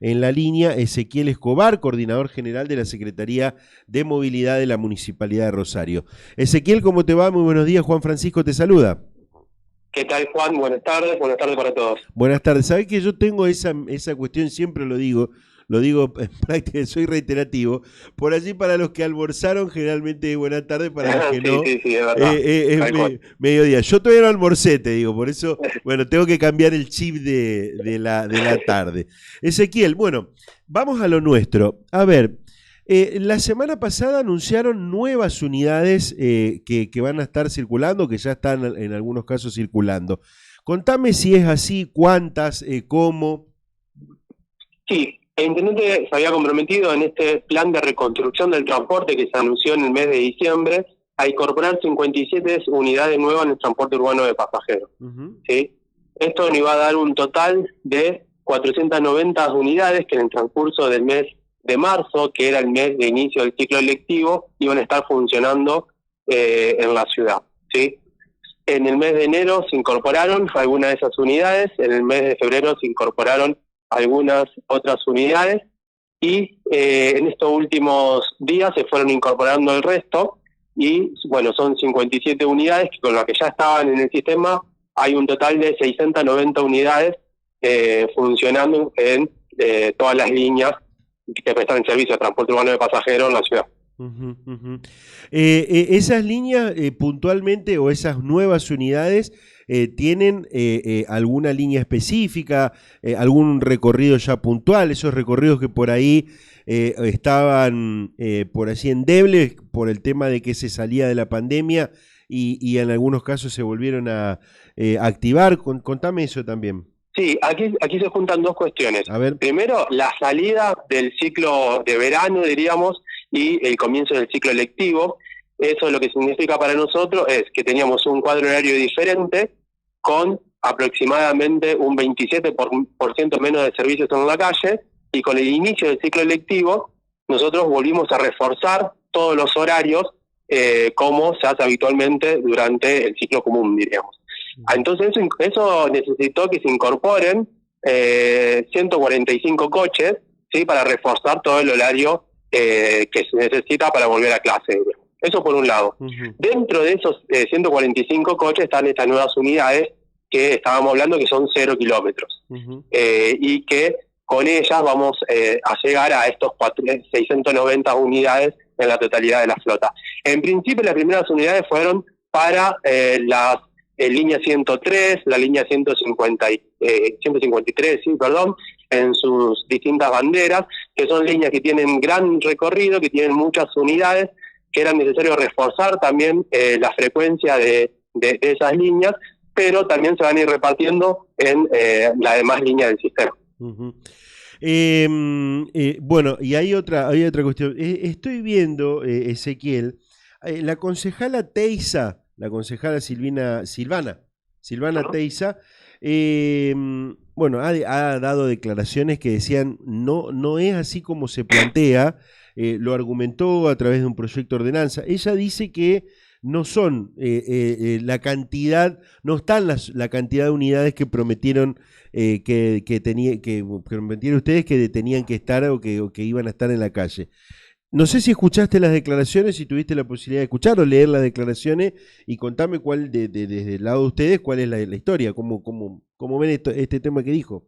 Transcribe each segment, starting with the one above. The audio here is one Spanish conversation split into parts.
en la línea Ezequiel Escobar, coordinador general de la Secretaría de Movilidad de la Municipalidad de Rosario. Ezequiel, ¿cómo te va? Muy buenos días, Juan Francisco te saluda. ¿Qué tal, Juan? Buenas tardes para todos. Buenas tardes. ¿Sabés que yo tengo esa cuestión, siempre lo digo en práctica, soy reiterativo, por allí para los que almorzaron generalmente buenas tardes, para los que Sí, no, sí, sí, es verdad. Tal cual. mediodía. Yo todavía no almorcé, te digo, por eso, bueno, tengo que cambiar el chip de la tarde. Ezequiel, bueno, vamos a lo nuestro. A ver, la semana pasada anunciaron nuevas unidades que van a estar circulando, que ya están en algunos casos circulando. Contame si es así, cuántas, cómo. Sí, el intendente se había comprometido en este plan de reconstrucción del transporte que se anunció en el mes de diciembre a incorporar 57 unidades nuevas en el transporte urbano de pasajeros. ¿Sí? Esto nos iba a dar un total de 490 unidades que en el transcurso del mes de marzo, que era el mes de inicio del ciclo lectivo, iban a estar funcionando en la ciudad. ¿Sí? En el mes de enero se incorporaron algunas de esas unidades, en el mes de febrero se incorporaron algunas otras unidades y en estos últimos días se fueron incorporando el resto y bueno, son 57 unidades que con las que ya estaban en el sistema hay un total de 690 unidades funcionando en todas las líneas que prestan el servicio de transporte urbano de pasajeros en la ciudad. Esas líneas puntualmente o esas nuevas unidades tienen alguna línea específica, algún recorrido ya puntual, esos recorridos que por ahí estaban por así endebles por el tema de que se salía de la pandemia y en algunos casos se volvieron a activar. Contame eso también. Sí, aquí se juntan dos cuestiones. A ver. Primero, la salida del ciclo de verano, diríamos, y el comienzo del ciclo lectivo. Eso lo que significa para nosotros es que teníamos un cuadro horario diferente con aproximadamente un 27% menos de servicios en la calle, y con el inicio del ciclo lectivo nosotros volvimos a reforzar todos los horarios como se hace habitualmente durante el ciclo común, diríamos. Entonces eso necesitó que se incorporen 145 coches, ¿sí? Para reforzar todo el horario que se necesita para volver a clase. Eso por un lado. Dentro de esos 145 coches están estas nuevas unidades que estábamos hablando, que son 0 kilómetros. Y que con ellas vamos a llegar a estos 690 unidades en la totalidad de la flota. En principio las primeras unidades fueron para las línea 103, la línea 153, sí, perdón, en sus distintas banderas, que son líneas que tienen gran recorrido, que tienen muchas unidades, que era necesario reforzar también la frecuencia de esas líneas, pero también se van a ir repartiendo en las demás líneas del sistema. Bueno, y hay otra cuestión. Estoy viendo, Ezequiel, la concejala Teiza, la concejala Silvana Teiza, bueno, ha dado declaraciones que decían no es así como se plantea, lo argumentó a través de un proyecto de ordenanza. Ella dice que no son la cantidad, no están la cantidad de unidades que prometieron que prometieron ustedes que tenían que estar o que iban a estar en la calle. No sé si escuchaste las declaraciones, si tuviste la posibilidad de escuchar o leer las declaraciones, y contame cuál desde el lado de ustedes cuál es la historia, cómo ven este tema que dijo.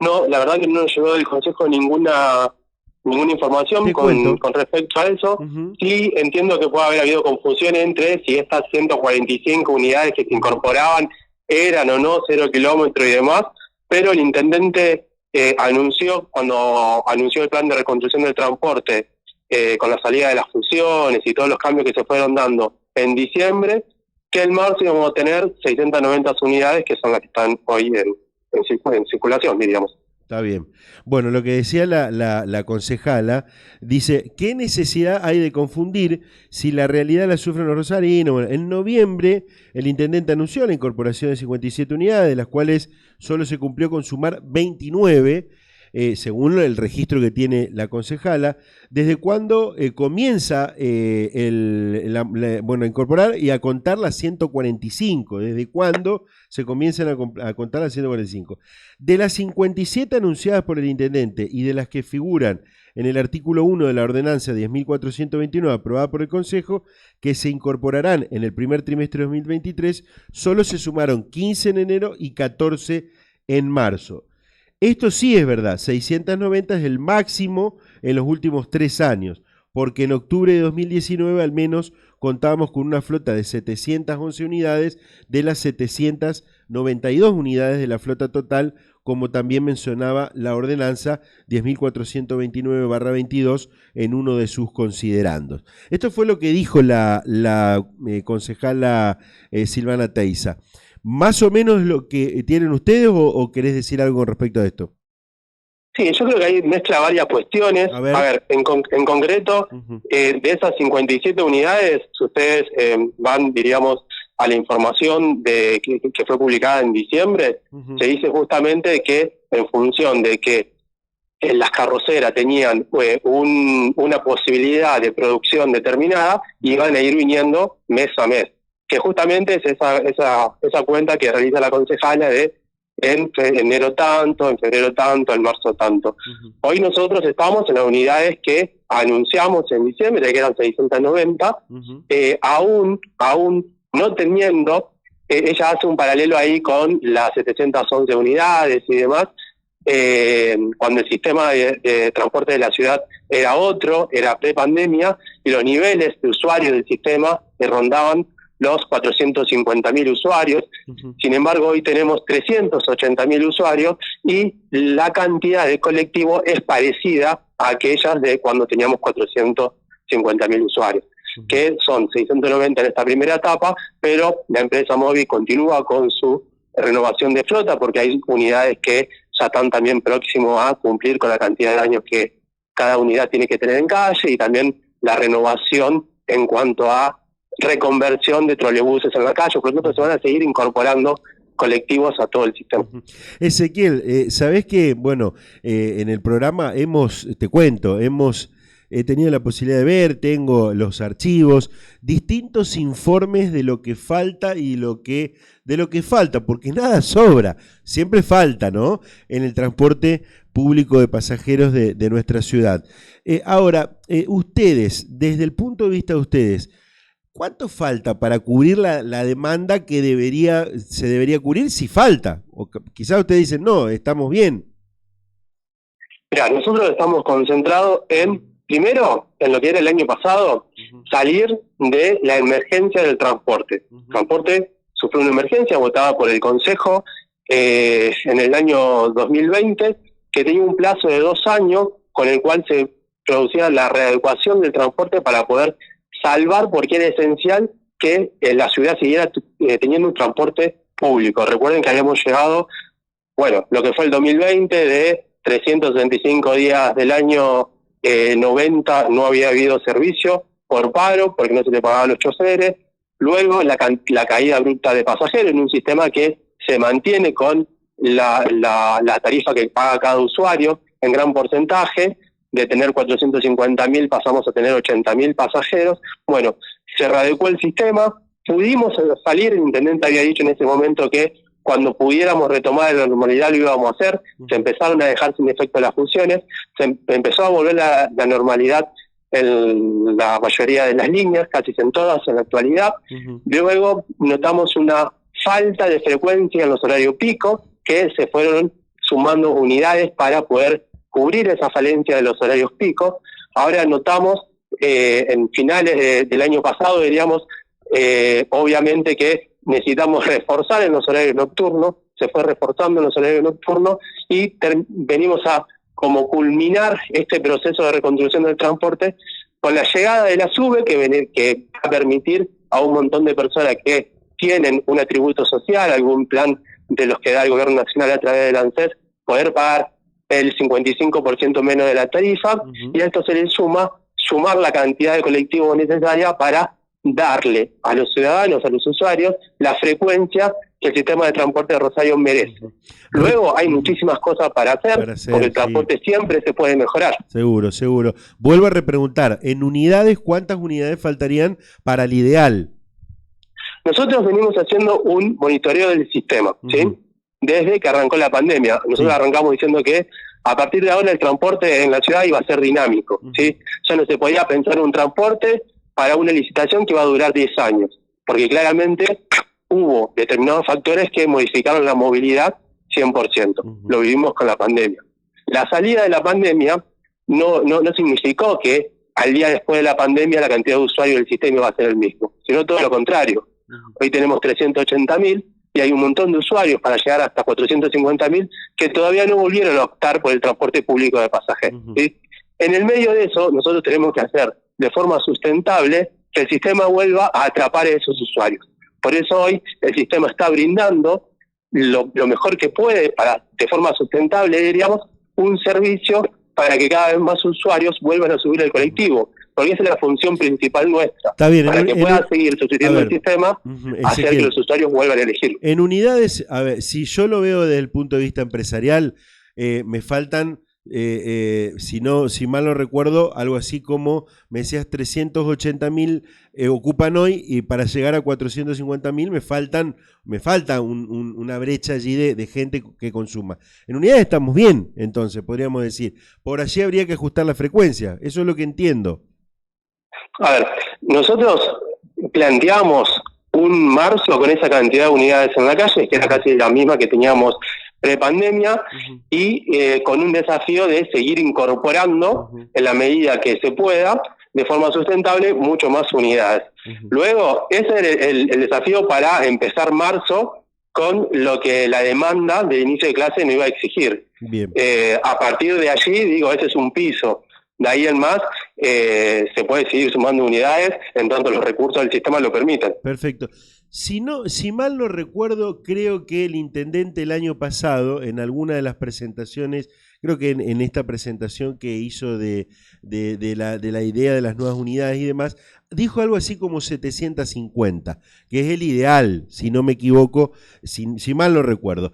No, la verdad que no nos llegó del Consejo ninguna información con respecto a eso. Sí entiendo que puede haber habido confusión entre si estas 145 unidades que se incorporaban eran o no 0 kilómetros y demás, pero el intendente anunció, cuando anunció el plan de reconstrucción del transporte, con la salida de las fusiones y todos los cambios que se fueron dando en diciembre, que en marzo íbamos a tener 690 unidades, que son las que están hoy en circulación, diríamos. Está bien. Bueno, lo que decía la concejala, dice, ¿qué necesidad hay de confundir si la realidad la sufren los rosarinos? Bueno, en noviembre el intendente anunció la incorporación de 57 unidades, de las cuales solo se cumplió con sumar 29, según el registro que tiene la concejala, desde cuándo comienza a incorporar y a contar las 145, desde cuándo se comienzan a contar las 145. De las 57 anunciadas por el intendente y de las que figuran en el artículo 1 de la ordenanza 10.429 aprobada por el Consejo, que se incorporarán en el primer trimestre de 2023, solo se sumaron 15 en enero y 14 en marzo. Esto sí es verdad, 690 es el máximo en los últimos 3 años, porque en octubre de 2019 al menos contábamos con una flota de 711 unidades de las 792 unidades de la flota total, como también mencionaba la ordenanza 10.429/22 en uno de sus considerandos. Esto fue lo que dijo la concejala Silvana Teiza. ¿Más o menos lo que tienen ustedes o querés decir algo con respecto a esto? Sí, yo creo que ahí mezcla varias cuestiones. A ver, en concreto, de esas 57 unidades, si ustedes van, diríamos, a la información que fue publicada en diciembre, se dice justamente que en función de que las carroceras tenían una posibilidad de producción determinada, iban a ir viniendo mes a mes, que justamente es esa cuenta que realiza la concejala de en enero tanto, en febrero tanto, en marzo tanto. Hoy nosotros estamos en las unidades que anunciamos en diciembre, que eran 690, aún no teniendo, ella hace un paralelo ahí con las 711 unidades y demás, cuando el sistema de transporte de la ciudad era otro, era pre-pandemia, y los niveles de usuarios del sistema rondaban los 450.000 usuarios. Sin embargo, hoy tenemos 380.000 usuarios y la cantidad de colectivos es parecida a aquellas de cuando teníamos 450.000 usuarios, que son 690 en esta primera etapa, pero la empresa móvil continúa con su renovación de flota porque hay unidades que ya están también próximos a cumplir con la cantidad de años que cada unidad tiene que tener en calle, y también la renovación en cuanto a reconversión de trolebuses en la calle. Por lo tanto, se van a seguir incorporando colectivos a todo el sistema. Ezequiel, ¿sabés que, bueno, en el programa hemos tenido la posibilidad de ver, tengo los archivos, distintos informes de lo que falta y de lo que falta, porque nada sobra, siempre falta, ¿no?, en el transporte público de pasajeros de nuestra ciudad. Ahora, ustedes, desde el punto de vista de ustedes, ¿cuánto falta para cubrir la demanda que se debería cubrir si falta? O quizás ustedes dicen, no, estamos bien. Mirá, nosotros estamos concentrados primero, en lo que era el año pasado, salir de la emergencia del transporte. El transporte sufrió una emergencia votada por el Consejo en el año 2020, que tenía un plazo de 2 años, con el cual se producía la readecuación del transporte para poder salvar, porque era esencial que la ciudad siguiera teniendo un transporte público. Recuerden que habíamos llegado, lo que fue el 2020, de 365 días del año, 90 no había habido servicio por paro, porque no se le pagaban los choferes. Luego la caída abrupta de pasajeros en un sistema que se mantiene con la tarifa que paga cada usuario en gran porcentaje. De tener 450.000 pasamos a tener 80.000 pasajeros. Bueno, se readecuó el sistema, pudimos salir, el intendente había dicho en ese momento que cuando pudiéramos retomar la normalidad lo íbamos a hacer, se empezaron a dejar sin efecto las funciones, se empezó a volver la normalidad en la mayoría de las líneas, casi en todas en la actualidad. Luego notamos una falta de frecuencia en los horarios pico, que se fueron sumando unidades para poder cubrir esa falencia de los horarios pico. Ahora notamos, en finales del año pasado, diríamos, obviamente que necesitamos reforzar en los horarios nocturnos, se fue reforzando en los horarios nocturnos y venimos a como culminar este proceso de reconstrucción del transporte con la llegada de la SUBE, que va a permitir a un montón de personas que tienen un atributo social, algún plan de los que da el gobierno nacional a través del ANSES, poder pagar el 55% menos de la tarifa, y a esto se le sumar la cantidad de colectivos necesaria para darle a los ciudadanos, a los usuarios, la frecuencia que el sistema de transporte de Rosario merece. Luego hay muchísimas cosas para hacer porque el transporte siempre se puede mejorar. Seguro, seguro. Vuelvo a repreguntar, en unidades, ¿cuántas unidades faltarían para el ideal? Nosotros venimos haciendo un monitoreo del sistema, ¿sí? Desde que arrancó la pandemia. Nosotros arrancamos diciendo que a partir de ahora el transporte en la ciudad iba a ser dinámico, ¿sí? Ya no se podía pensar un transporte para una licitación que va a durar 10 años, porque claramente hubo determinados factores que modificaron la movilidad 100%. Lo vivimos con la pandemia. La salida de la pandemia no significó que al día después de la pandemia la cantidad de usuarios del sistema iba a ser el mismo, sino todo lo contrario. Hoy tenemos 380.000 y hay un montón de usuarios para llegar hasta 450.000 que todavía no volvieron a optar por el transporte público de pasajeros, ¿sí? En el medio de eso, nosotros tenemos que hacer de forma sustentable que el sistema vuelva a atrapar a esos usuarios. Por eso hoy el sistema está brindando lo mejor que puede para, de forma sustentable, diríamos, un servicio para que cada vez más usuarios vuelvan a subir el colectivo, porque esa es la función principal nuestra. Está bien, para que pueda seguir sustituyendo el sistema, hacer que los usuarios vuelvan a elegir. En unidades, a ver, si yo lo veo desde el punto de vista empresarial, me faltan, si mal no recuerdo, algo así como, me decías 380.000 ocupan hoy, y para llegar a 450.000 me falta una brecha allí de gente que consuma. En unidades estamos bien, entonces, podríamos decir. Por allí habría que ajustar la frecuencia, eso es lo que entiendo. A ver, nosotros planteamos un marzo con esa cantidad de unidades en la calle, que era casi la misma que teníamos prepandemia, y con un desafío de seguir incorporando en la medida que se pueda, de forma sustentable, mucho más unidades. Luego, ese era el desafío para empezar marzo con lo que la demanda de inicio de clase no iba a exigir. A partir de allí, digo, ese es un piso. De ahí en más, se puede seguir sumando unidades en tanto los recursos del sistema lo permiten. Perfecto. Si mal no recuerdo, creo que el intendente el año pasado, en alguna de las presentaciones, creo que en esta presentación que hizo de la idea de las nuevas unidades y demás, dijo algo así como 750, que es el ideal, si no me equivoco, si mal no recuerdo.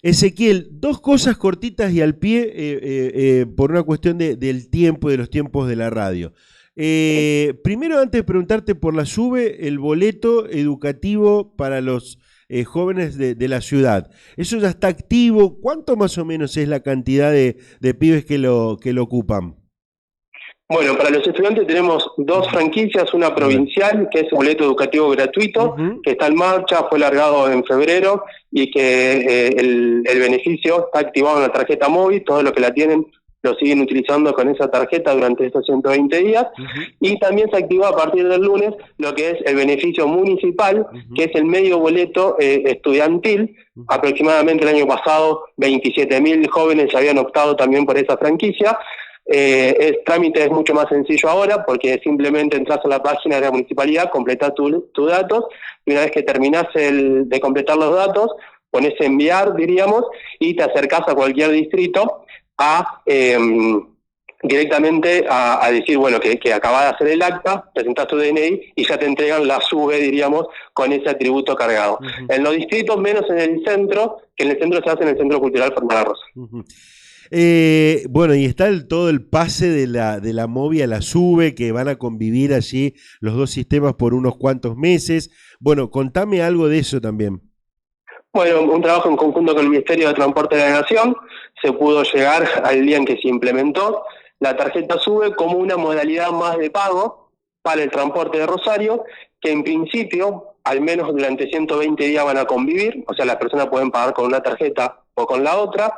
Ezequiel, dos cosas cortitas y al pie por una cuestión del tiempo, de los tiempos de la radio. Primero, antes de preguntarte por la SUBE, el boleto educativo para los jóvenes de la ciudad. ¿Eso ya está activo? ¿Cuánto más o menos es la cantidad de pibes que lo ocupan? Bueno, para los estudiantes tenemos dos franquicias, una provincial, que es el boleto educativo gratuito, que está en marcha, fue largado en febrero, y que el beneficio está activado en la tarjeta móvil, todos los que la tienen lo siguen utilizando con esa tarjeta durante estos 120 días, y también se activó a partir del lunes lo que es el beneficio municipal, que es el medio boleto estudiantil. Aproximadamente el año pasado 27.000 jóvenes habían optado también por esa franquicia. El trámite es mucho más sencillo ahora porque simplemente entras a la página de la municipalidad, completás tus datos, y una vez que terminás de completar los datos, pones enviar, diríamos, y te acercás a cualquier distrito directamente a decir, bueno, que acabás de hacer el acta, presentás tu DNI y ya te entregan la SUBE, diríamos, con ese atributo cargado. En los distritos, menos en el centro, que en el centro se hace en el Centro Cultural Fontana Rosa. Bueno, y está todo el pase de la MOVI a la SUBE, que van a convivir allí los dos sistemas por unos cuantos meses. Bueno, contame algo de eso también. Bueno, un trabajo en conjunto con el Ministerio de Transporte de la Nación. Se pudo llegar al día en que se implementó la tarjeta SUBE como una modalidad más de pago para el transporte de Rosario, que en principio, al menos durante 120 días van a convivir, o sea, las personas pueden pagar con una tarjeta o con la otra.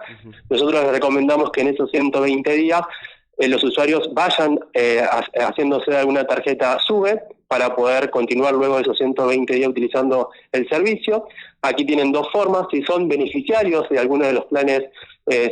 Nosotros les recomendamos que en esos 120 días los usuarios vayan haciéndose de alguna tarjeta SUBE para poder continuar luego de esos 120 días utilizando el servicio. Aquí tienen dos formas: si son beneficiarios de alguno de los planes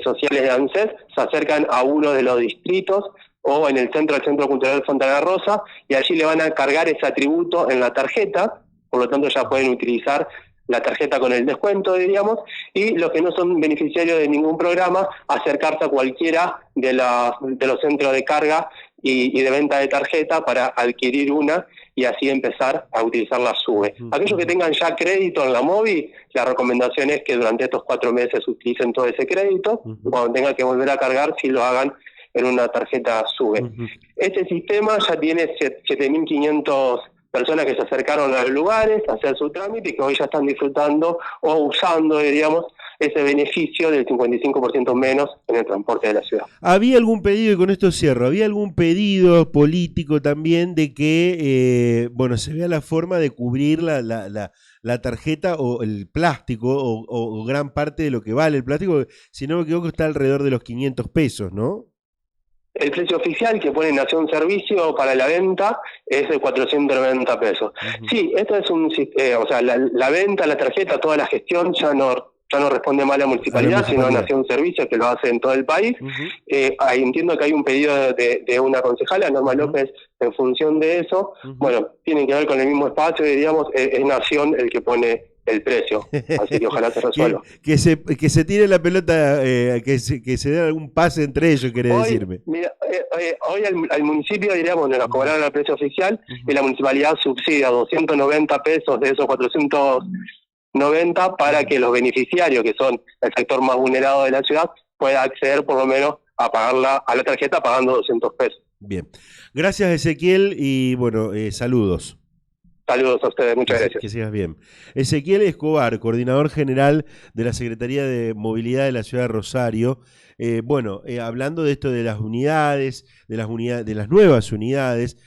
sociales de ANSES, se acercan a uno de los distritos o en el Centro Cultural Fontana Rosa, y allí le van a cargar ese atributo en la tarjeta, por lo tanto ya pueden utilizar la tarjeta con el descuento, diríamos. Y los que no son beneficiarios de ningún programa, acercarse a cualquiera de los centros de carga y de venta de tarjeta para adquirir una y así empezar a utilizar la SUBE. Aquellos que tengan ya crédito en la móvil, la recomendación es que durante estos 4 meses utilicen todo ese crédito, y cuando tengan que volver a cargar, si lo hagan en una tarjeta SUBE. Este sistema ya tiene 7.500 personas que se acercaron a los lugares a hacer su trámite y que hoy ya están disfrutando o usando, diríamos, ese beneficio del 55% menos en el transporte de la ciudad. ¿Había algún pedido, y con esto cierro, había algún pedido político también de que, bueno, se vea la forma de cubrir la tarjeta o el plástico o gran parte de lo que vale el plástico? Si no me equivoco está alrededor de los 500 pesos, ¿no? El precio oficial que pone Nación Servicio para la venta es de 490 pesos. Sí, esto es o sea, la venta, la tarjeta, toda la gestión ya no responde más a la municipalidad, sino a Nación Servicio, que lo hace en todo el país. Entiendo que hay un pedido de una concejala, Norma López, en función de eso. Bueno, tienen que ver con el mismo espacio, diríamos, es Nación el que pone el precio, así que ojalá se resuelva. que se tire la pelota, que se dé algún pase entre ellos, querés decirme. Mira, hoy al municipio, diríamos, nos cobraron el precio oficial y la municipalidad subsidia 290 pesos de esos 490 para que los beneficiarios, que son el sector más vulnerado de la ciudad, pueda acceder por lo menos a pagar a la tarjeta pagando 200 pesos. Bien. Gracias, Ezequiel, y bueno, saludos. Saludos a ustedes, muchas gracias. Que sigas bien. Ezequiel Escobar, coordinador general de la Secretaría de Movilidad de la Ciudad de Rosario. Hablando de esto de las unidades, de las nuevas unidades,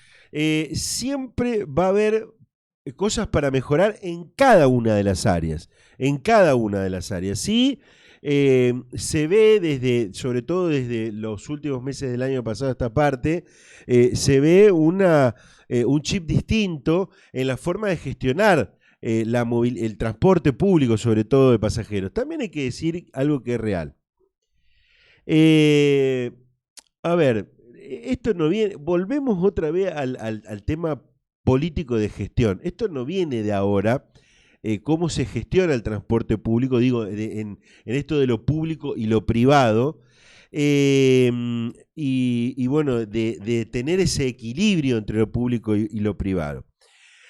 siempre va a haber cosas para mejorar en cada una de las áreas. Sí, se ve sobre todo desde los últimos meses del año pasado a esta parte, se ve un chip distinto en la forma de gestionar el transporte público, sobre todo de pasajeros. También hay que decir algo que es real. A ver, esto no viene, volvemos otra vez al tema político de gestión. Esto no viene de ahora. Cómo se gestiona el transporte público, digo, en esto de lo público y lo privado, y bueno, de tener ese equilibrio entre lo público y lo privado.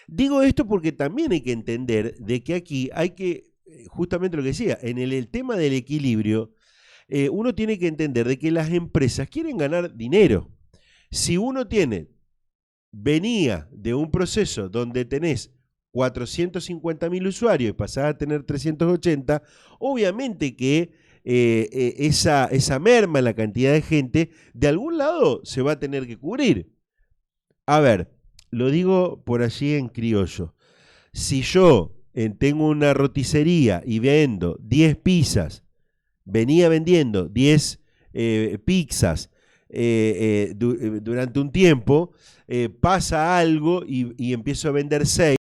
Digo esto porque también hay que entender de que aquí hay que, justamente lo que decía, en el tema del equilibrio, uno tiene que entender de que las empresas quieren ganar dinero. Si uno venía de un proceso donde tenés 450.000 usuarios y pasás a tener 380, obviamente que esa merma en la cantidad de gente, de algún lado se va a tener que cubrir. A ver, lo digo por allí en criollo. Si yo tengo una roticería y vendo 10 pizzas, venía vendiendo 10 pizzas durante un tiempo, pasa algo y empiezo a vender 6,